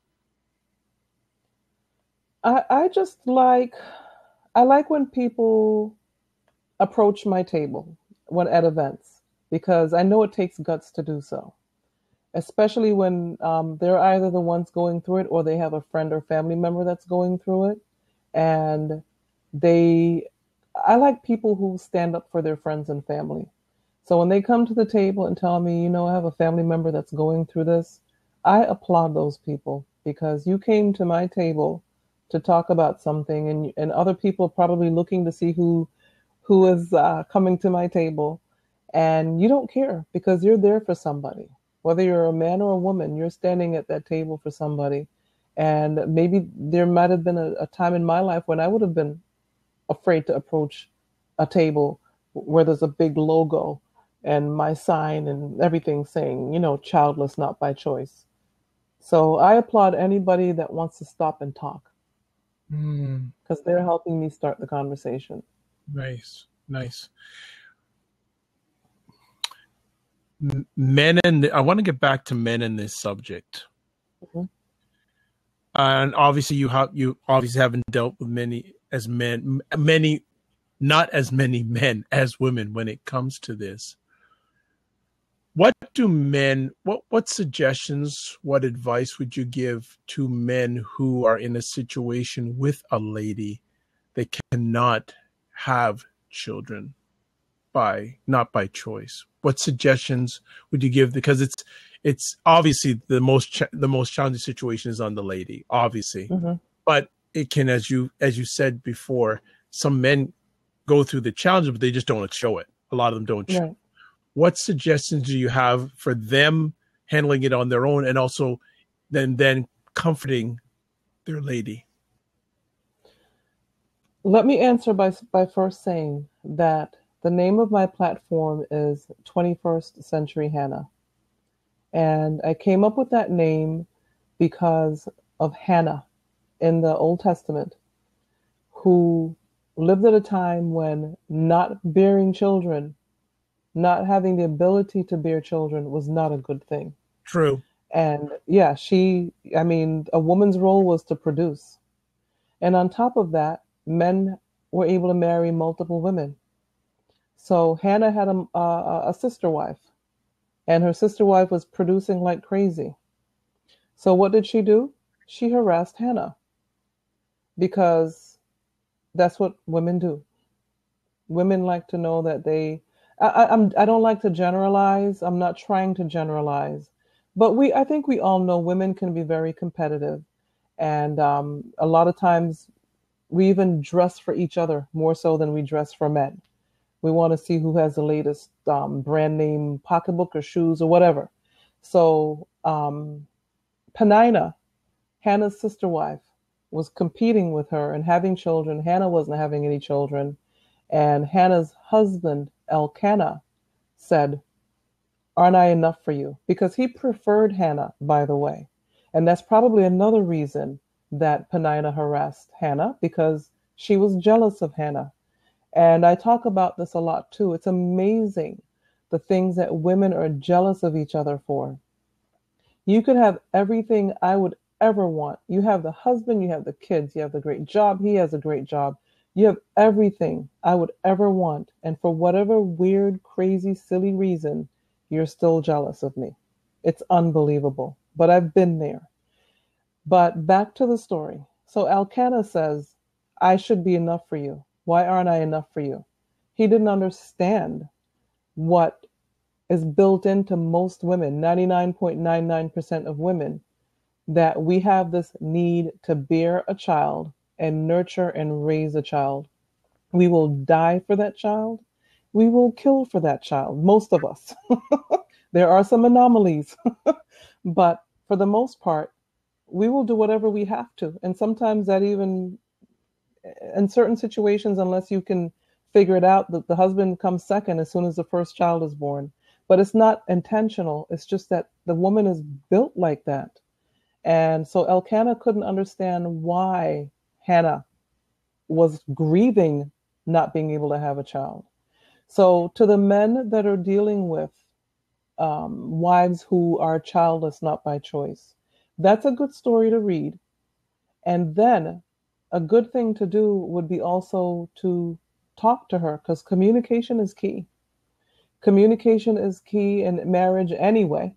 I just like, I like when people approach my table when at events, because I know it takes guts to do so, especially when they're either the ones going through it or they have a friend or family member that's going through it. And I like people who stand up for their friends and family. So when they come to the table and tell me, I have a family member that's going through this, I applaud those people, because you came to my table to talk about something, and other people are probably looking to see who is coming to my table, and you don't care because you're there for somebody. Whether you're a man or a woman, you're standing at that table for somebody. And maybe there might have been a time in my life when I would have been afraid to approach a table where there's a big logo and my sign and everything saying, childless, not by choice. So I applaud anybody that wants to stop and talk, because they're helping me start the conversation. Nice, nice. Men, and I want to get back to men in this subject. Mm-hmm. And obviously, you obviously haven't dealt with not as many men as women when it comes to this. What suggestions, what advice would you give to men who are in a situation with a lady they cannot have children not by choice? What suggestions would you give? Because it's obviously the most challenging situation is on the lady, obviously, but it can, as you said before, some men go through the challenge, but they just don't show it. A lot of them don't show. Right. What suggestions do you have for them handling it on their own, and also than then comforting their lady? Let me answer by first saying that the name of my platform is 21st Century Hannah. And I came up with that name because of Hannah in the Old Testament, who lived at a time when not bearing children, not having the ability to bear children was not a good thing. True. And yeah, a woman's role was to produce. And on top of that, men were able to marry multiple women. So Hannah had a sister wife, and her sister wife was producing like crazy. So what did she do? She harassed Hannah because that's what women do. Women like to know that I don't like to generalize. I'm not trying to generalize, but I think we all know women can be very competitive, and a lot of times we even dress for each other more so than we dress for men. We want to see who has the latest brand name pocketbook or shoes or whatever. So Penina, Hannah's sister wife, was competing with her and having children. Hannah wasn't having any children. And Hannah's husband, Elkanah, said, "Aren't I enough for you?" Because he preferred Hannah, by the way. And that's probably another reason that Penina harassed Hannah, because she was jealous of Hannah. And I talk about this a lot too. It's amazing the things that women are jealous of each other for. You could have everything I would ever want. You have the husband, you have the kids, you have the great job, he has a great job. You have everything I would ever want. And for whatever weird, crazy, silly reason, you're still jealous of me. It's unbelievable. But I've been there. But back to the story. So Elkanah says, "I should be enough for you. Why aren't I enough for you?" He didn't understand what is built into most women, 99.99% of women, that we have this need to bear a child and nurture and raise a child. We will die for that child. We will kill for that child, most of us. There are some anomalies, but for the most part, we will do whatever we have to. And sometimes that even, in certain situations, unless you can figure it out, the husband comes second as soon as the first child is born. But it's not intentional. It's just that the woman is built like that. And so Elkanah couldn't understand why Hannah was grieving not being able to have a child. So to the men that are dealing with wives who are childless, not by choice, that's a good story to read. And then a good thing to do would be also to talk to her, because communication is key. Communication is key in marriage anyway,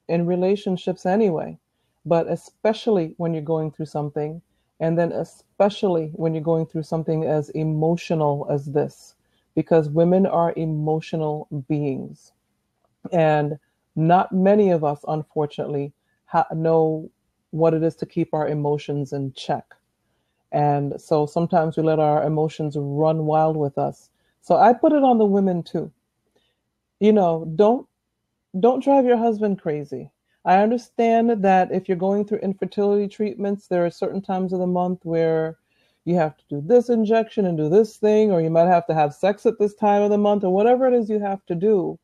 in relationships anyway, but especially when you're going through something, and then especially when you're going through something as emotional as this, because women are emotional beings. And not many of us, unfortunately, know what it is to keep our emotions in check. And so sometimes we let our emotions run wild with us. So I put it on the women too. Don't drive your husband crazy. I understand that if you're going through infertility treatments, there are certain times of the month where you have to do this injection and do this thing, or you might have to have sex at this time of the month, or whatever it is you have to do.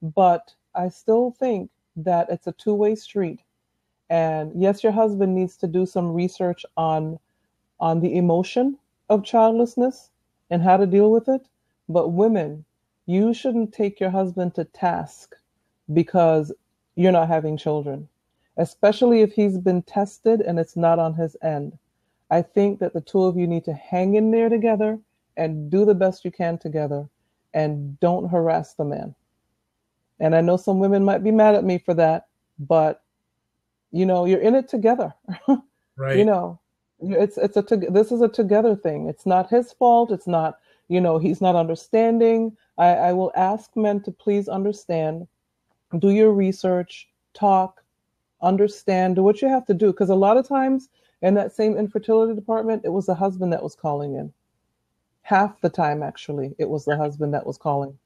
But I still think that it's a two-way street. And yes, your husband needs to do some research on the emotion of childlessness and how to deal with it. But women, you shouldn't take your husband to task because you're not having children, especially if he's been tested and it's not on his end. I think that the two of you need to hang in there together and do the best you can together, and don't harass the man. And I know some women might be mad at me for that, but you're in it together. Right. This is a together thing. It's not his fault. It's not, he's not understanding. I will ask men to please understand, do your research, talk, understand, do what you have to do. Because a lot of times in that same infertility department, it was the husband that was calling in. Half the time, actually, it was the husband that was calling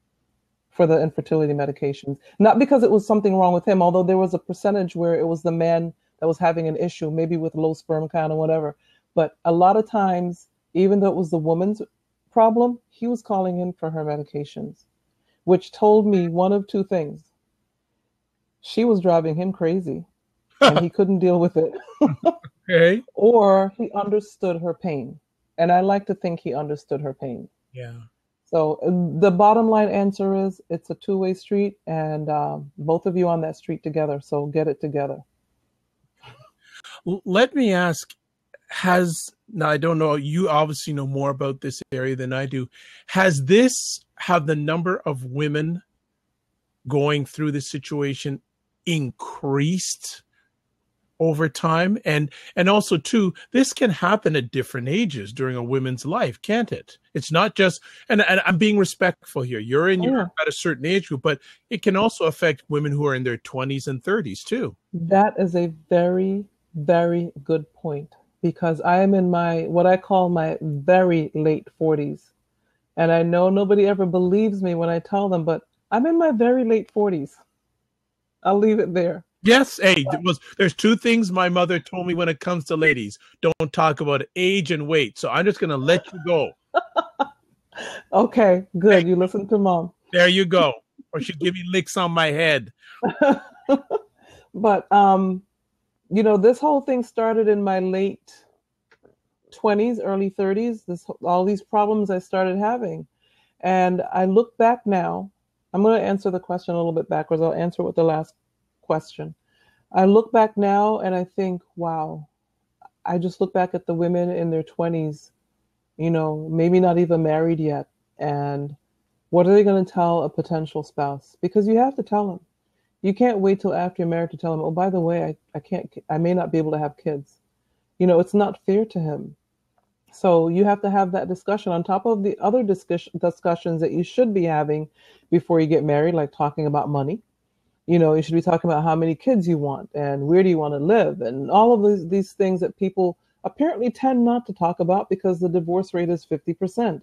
for the infertility medications. Not because it was something wrong with him, although there was a percentage where it was the man that was having an issue, maybe with low sperm count or whatever. But a lot of times, even though it was the woman's problem, he was calling in for her medications, which told me one of two things. She was driving him crazy and he couldn't deal with it. Okay. Or he understood her pain. And I like to think he understood her pain. Yeah. So the bottom line answer is it's a two-way street, and both of you on that street together. So get it together. Let me ask, now I don't know, you obviously know more about this area than I do. Have the number of women going through this situation increased over time? And also too, this can happen at different ages during a woman's life, can't it? It's not just, and I'm being respectful here. You're at a certain age group, but it can also affect women who are in their 20s and 30s too. That is a very, very good point, because I am in what I call my very late 40s. And I know nobody ever believes me when I tell them, but I'm in my very late 40s. I'll leave it there. Yes, hey, there's two things my mother told me when it comes to ladies. Don't talk about age and weight. So I'm just going to let you go. Okay, good. You listen to mom. There you go. Or she'd give me licks on my head. But, this whole thing started in my late 20s, early 30s. All these problems I started having. And I look back now. I'm going to answer the question a little bit backwards. I'll answer with the last question. I look back now and I think, wow, I just look back at the women in their 20s, maybe not even married yet. And what are they going to tell a potential spouse? Because you have to tell them. You can't wait till after you're married to tell them, oh, by the way, I may not be able to have kids. It's not fair to him. So you have to have that discussion on top of the other discussions that you should be having before you get married, like talking about money. You should be talking about how many kids you want and where do you want to live, and all of these things that people apparently tend not to talk about because the divorce rate is 50%.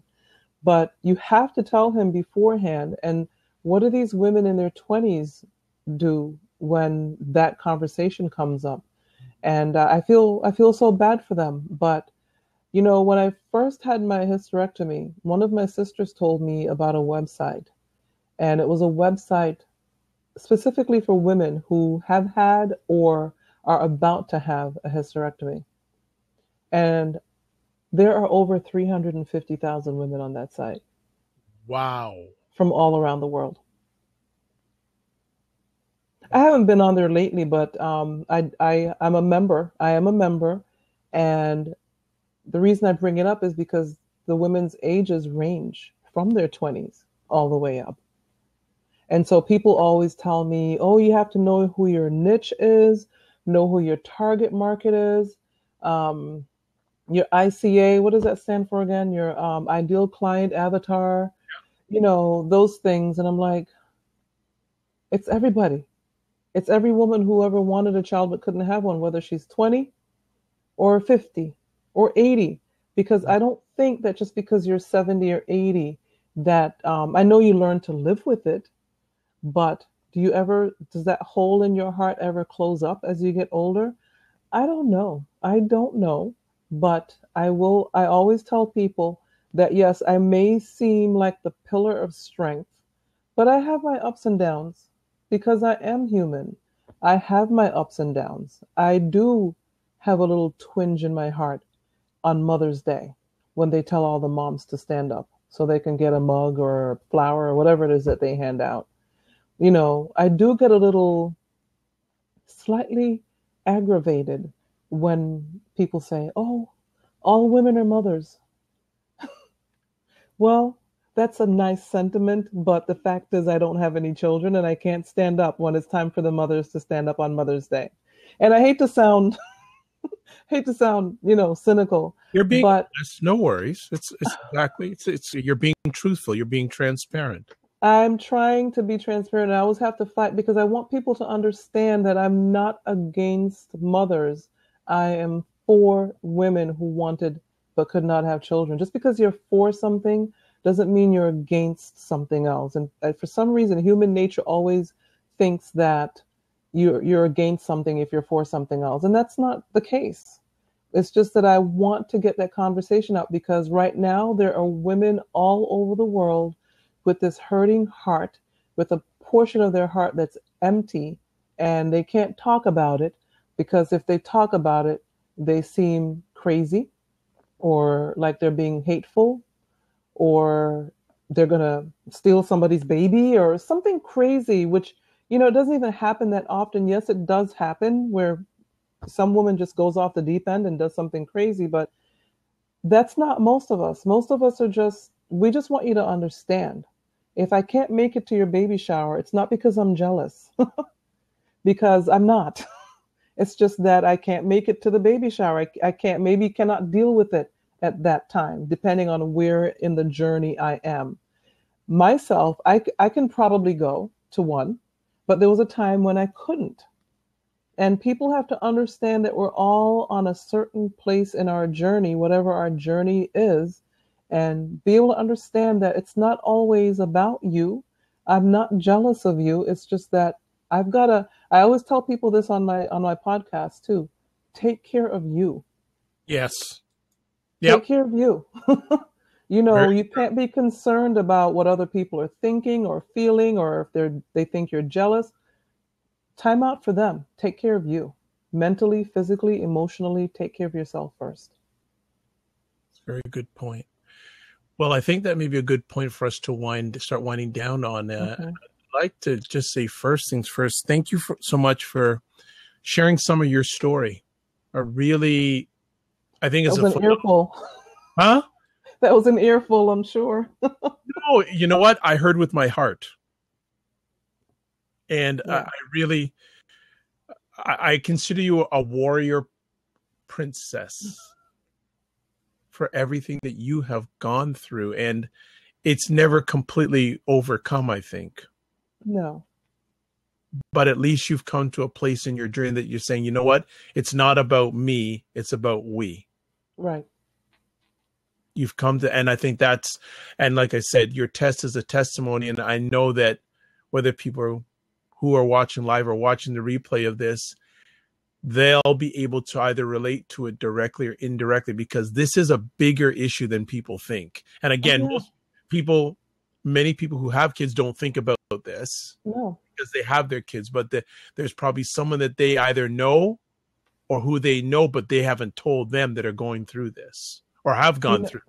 But you have to tell him beforehand. And what do these women in their 20s do when that conversation comes up? And I feel so bad for them. But when I first had my hysterectomy, one of my sisters told me about a website, and it was a website specifically for women who have had or are about to have a hysterectomy. And there are over 350,000 women on that site. Wow. From all around the world. I haven't been on there lately, but I'm a member. I am a member. And the reason I bring it up is because the women's ages range from their 20s all the way up. And so people always tell me, oh, you have to know who your niche is, know who your target market is, your ICA, what does that stand for again? Your ideal client avatar, those things. And I'm like, it's everybody. It's every woman who ever wanted a child but couldn't have one, whether she's 20 or 50 or 80. Because I don't think that just because you're 70 or 80 that I know you learn to live with it. But does that hole in your heart ever close up as you get older? I don't know. But I always tell people that, yes, I may seem like the pillar of strength, but I have my ups and downs because I am human. I have my ups and downs. I do have a little twinge in my heart on Mother's Day when they tell all the moms to stand up so they can get a mug or a flower or whatever it is that they hand out. I do get a little slightly aggravated when people say, oh, all women are mothers. Well, that's a nice sentiment, but the fact is I don't have any children and I can't stand up when it's time for the mothers to stand up on Mother's Day. And I hate to sound cynical. But no worries. It's exactly, you're being truthful. You're being transparent. I'm trying to be transparent. I always have to fight because I want people to understand that I'm not against mothers. I am for women who wanted but could not have children. Just because you're for something doesn't mean you're against something else. And for some reason, human nature always thinks that, you're against something if you're for something else. And that's not the case. It's just that I want to get that conversation out, because right now there are women all over the world with this hurting heart, with a portion of their heart that's empty, and they can't talk about it because if they talk about it, they seem crazy or like they're being hateful, or they're going to steal somebody's baby or something crazy, which, it doesn't even happen that often. Yes, it does happen where some woman just goes off the deep end and does something crazy, but that's not most of us. Most of us we just want you to understand. If I can't make it to your baby shower, it's not because I'm jealous, because I'm not. It's just that I can't make it to the baby shower. I cannot deal with it at that time, depending on where in the journey I am. Myself, I can probably go to one, but there was a time when I couldn't. And people have to understand that we're all on a certain place in our journey, whatever our journey is, and be able to understand that it's not always about you. I'm not jealous of you. It's just that I always tell people this on my podcast too. Take care of you. Yes. Yep. Take care of you. You can't be concerned about what other people are thinking or feeling, or if they think you're jealous. Time out for them. Take care of you. Mentally, physically, emotionally, take care of yourself first. That's a very good point. Well, I think that may be a good point for us to start winding down on. Okay. I'd like to just say first things first. Thank you so much for sharing some of your story. I think it's an earful. Huh? That was an earful, I'm sure. No, you know what? I heard with my heart. And yeah. I consider you a warrior princess for everything that you have gone through. And it's never completely overcome, I think. No. But at least you've come to a place in your journey that you're saying, you know what? It's not about me. It's about we. Right. You've come to, and I think and like I said, your test is a testimony. And I know that whether people who are watching live or watching the replay of this, they'll be able to either relate to it directly or indirectly, because this is a bigger issue than people think. And again, many people who have kids don't think about this because they have their kids, but there's probably someone that they either know or who they know, but they haven't told them that are going through this or have gone through.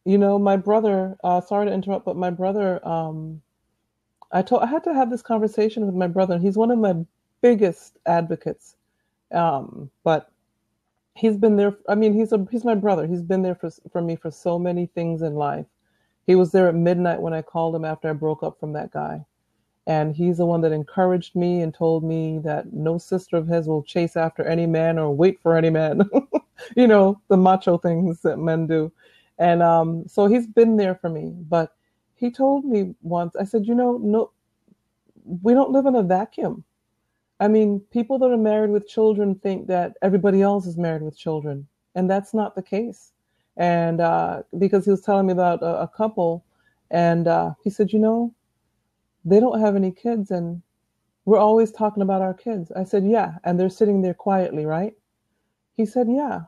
My brother, sorry to interrupt, but my brother, I had to have this conversation with my brother, and he's one of my biggest advocates. But he's been there. I mean, he's my brother. He's been there for me for so many things in life. He was there at midnight when I called him after I broke up from that guy. And he's the one that encouraged me and told me that no sister of his will chase after any man or wait for any man. The macho things that men do. And so he's been there for me. But he told me once, I said, no, we don't live in a vacuum. I mean, people that are married with children think that everybody else is married with children. And that's not the case. And because he was telling me about a couple, and he said, they don't have any kids, and we're always talking about our kids. I said, yeah, and they're sitting there quietly, right? He said, yeah.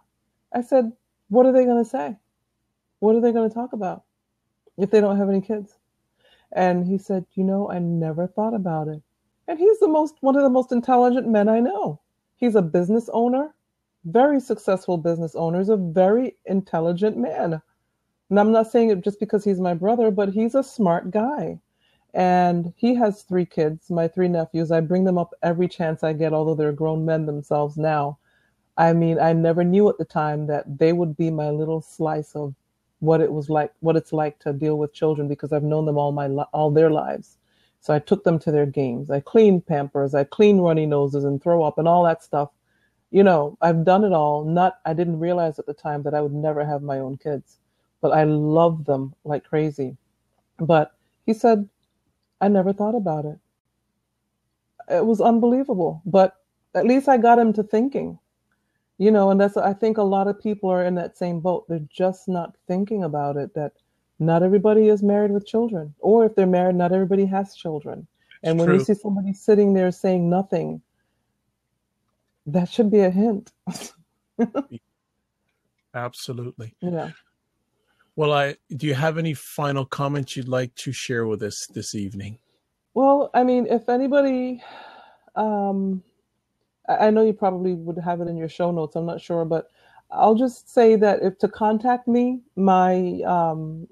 I said, what are they going to say? What are they going to talk about if they don't have any kids? And he said, I never thought about it. And he's one of the most intelligent men I know. He's a business owner, very successful business owner, is a very intelligent man. And I'm not saying it just because he's my brother, but he's a smart guy. And he has 3 kids, my 3 nephews. I bring them up every chance I get, although they're grown men themselves now. I mean, I never knew at the time that they would be my little slice of what it's like to deal with children, because I've known them all their lives. So I took them to their games. I cleaned Pampers, I cleaned runny noses and throw up and all that stuff. I've done it all. I didn't realize at the time that I would never have my own kids, but I love them like crazy. But he said, I never thought about it. It was unbelievable, but at least I got him to thinking, and I think a lot of people are in that same boat. They're just not thinking about it, that not everybody is married with children, or if they're married, not everybody has children. And when you see somebody sitting there saying nothing, That should be a hint. Absolutely. Yeah. Well, do you have any final comments you'd like to share with us this evening? Well, I mean, if anybody, um, I know you probably would have it in your show notes. I'm not sure, but I'll just say that if to contact me, my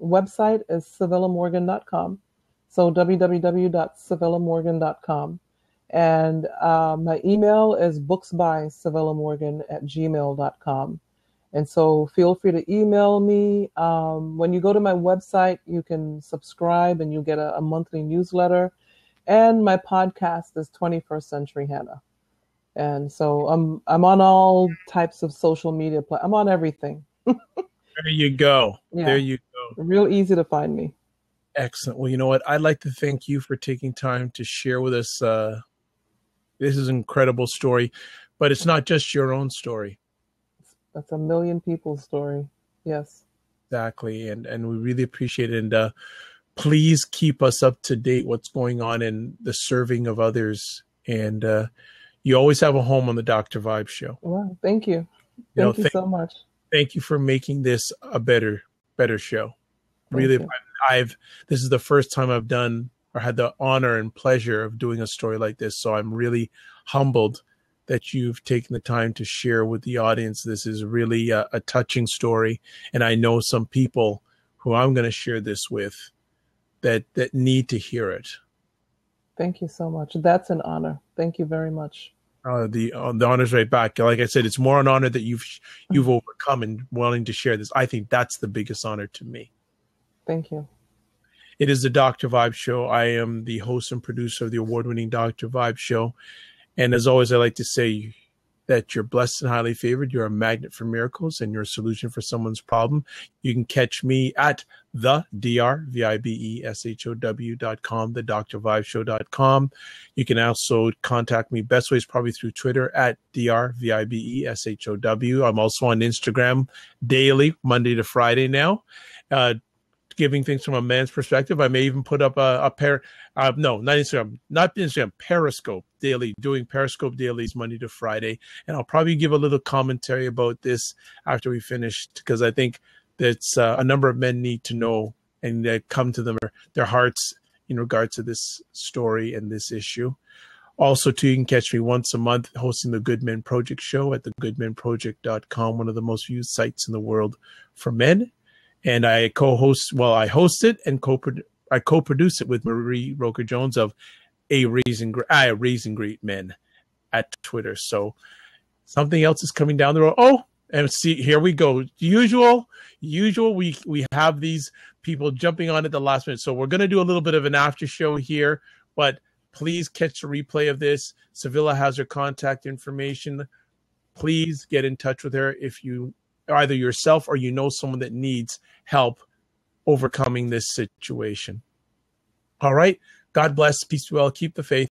website is civillamorgan.com. So www.civillamorgan.com. And my email is booksbycivillamorgan@gmail.com. And so feel free to email me. When you go to my website, you can subscribe and you get a monthly newsletter. And my podcast is 21st Century Hannah. And so I'm on all types of social media. I'm on everything. There you go. Yeah. There you go. Real easy to find me. Excellent. Well, you know what? I'd like to thank you for taking time to share with us. This is an incredible story, but it's not just your own story. That's a million people's story. Yes. Exactly. And we really appreciate it. And please keep us up to date what's going on in the serving of others. And you always have a home on the Dr. Vibe Show. Well, thank you. Thank you so much. Thank you for making this a better show. Really, this is the first time I've done or had the honor and pleasure of doing a story like this. So I'm really humbled that you've taken the time to share with the audience. This is really a touching story. And I know some people who I'm going to share this with that need to hear it. Thank you so much. That's an honor. Thank you very much. The honor's right back. Like I said, it's more an honor that you've overcome and willing to share this. I think that's the biggest honor to me. Thank you. It is the Dr. Vibe Show. I am the host and producer of the award-winning Dr. Vibe Show. And as always, I like to say that you're blessed and highly favored. You're a magnet for miracles and you're a solution for someone's problem. You can catch me at the drvibeshow.com, the drvibeshow.com. You can also contact me. Best way is probably through Twitter at drvibeshow. I'm also on Instagram daily, Monday to Friday now. Giving things from a man's perspective. I may even put up Periscope daily, doing Periscope dailies Monday to Friday. And I'll probably give a little commentary about this after we finish, because I think that's a number of men need to know and come to their hearts in regards to this story and this issue. Also, too, you can catch me once a month hosting the Good Men Project show at thegoodmenproject.com, one of the most viewed sites in the world for men. And I host it and I co-produce it with Marie Roker-Jones of a Raising Great Men at Twitter. So something else is coming down the road. Oh, and see, here we go. Usual. We have these people jumping on at the last minute. So we're going to do a little bit of an after show here, but please catch the replay of this. Civilla has her contact information. Please get in touch with her if you either yourself or you know someone that needs help overcoming this situation. All right. God bless. Peace be well. Keep the faith.